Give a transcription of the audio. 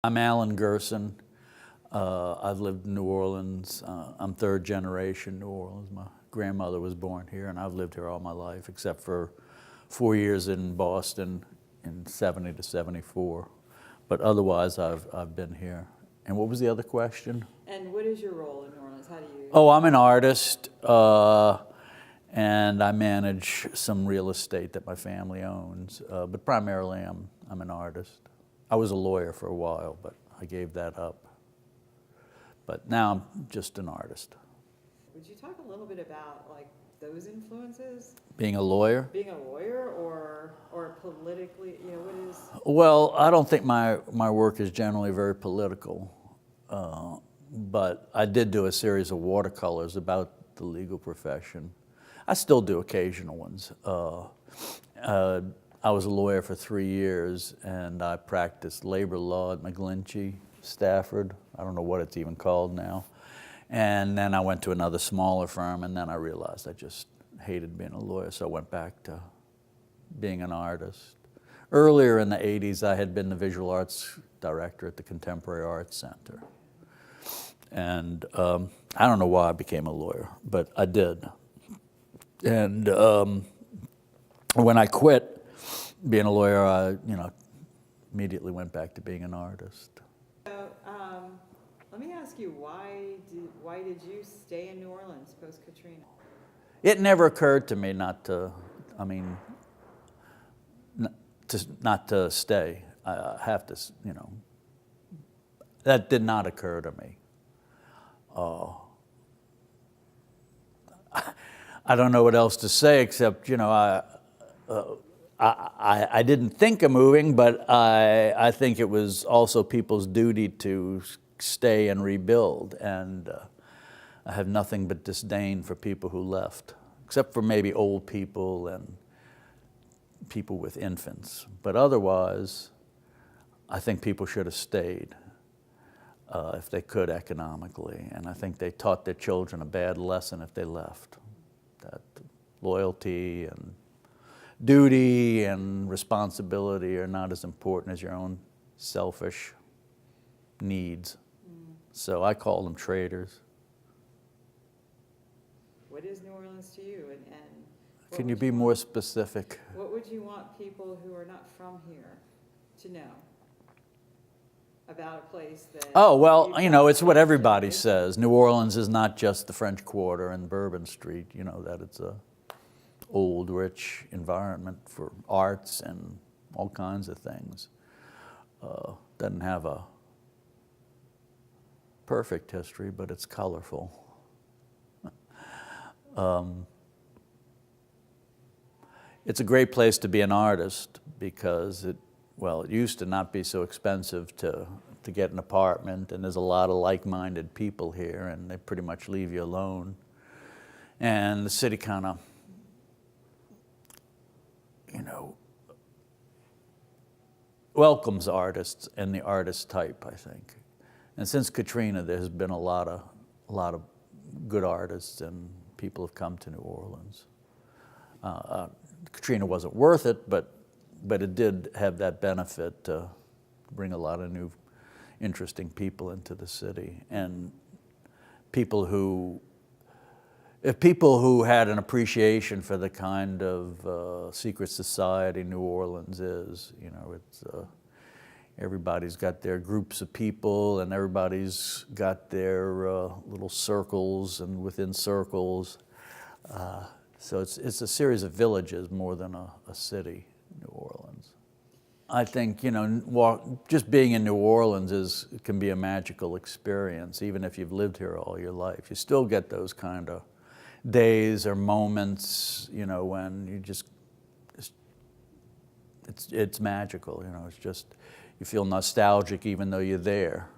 I'm Alan Gerson. I've lived in New Orleans. I'm third generation New Orleans. My grandmother was born here, and I've lived here all my life, except for 4 years in Boston in 70 to 74. But otherwise, I've been here. And what was the other question? And what is your role in New Orleans? How do you? Oh, I'm an artist, and I manage some real estate that my family owns. But primarily, I'm an artist. I was a lawyer for a while, but I gave that up. But now I'm just an artist. Would you talk a little bit about like those influences? Being a lawyer? Being a lawyer or politically, what is? Well, I don't think my work is generally very political, but I did do a series of watercolors about the legal profession. I still do occasional ones. I was a lawyer for 3 years, and I practiced labor law at McGlinchey, Stafford. I don't know what it's even called now. And then I went to another smaller firm, and then I realized I just hated being a lawyer, so I went back to being an artist. Earlier in the 80s, I had been the visual arts director at the Contemporary Arts Center. And I don't know why I became a lawyer, but I did. And when I quit being a lawyer, I immediately went back to being an artist. So let me ask you, why did you stay in New Orleans post-Katrina? It never occurred to me not to stay. I have to, that did not occur to me. I don't know what else to say except, I didn't think of moving, but I think it was also people's duty to stay and rebuild. And I have nothing but disdain for people who left, except for maybe old people and people with infants. But otherwise, I think people should have stayed if they could economically. And I think they taught their children a bad lesson if they left. That loyalty and duty and responsibility are not as important as your own selfish needs. So I call them traitors. What is New Orleans to you? And can you be more specific? What would you want people who are not from here to know about a place that... Oh, well, it's what everybody says. New Orleans is not just the French Quarter and Bourbon Street, that it's a old, rich environment for arts and all kinds of things. Doesn't have a perfect history, but it's colorful. It's a great place to be an artist because it used to not be so expensive to get an apartment, and there's a lot of like-minded people here, and they pretty much leave you alone. And the city kind of welcomes artists and the artist type, I think. And since Katrina, there's been a lot of good artists, and people have come to New Orleans. Katrina wasn't worth it, but it did have that benefit to bring a lot of new, interesting people into the city, and if people who had an appreciation for the kind of secret society New Orleans is, it's everybody's got their groups of people, and everybody's got their little circles and within circles. So it's a series of villages more than a city, New Orleans. I think, just being in New Orleans can be a magical experience, even if you've lived here all your life. You still get those kind of days or moments, when you it's magical, it's just, you feel nostalgic even though you're there.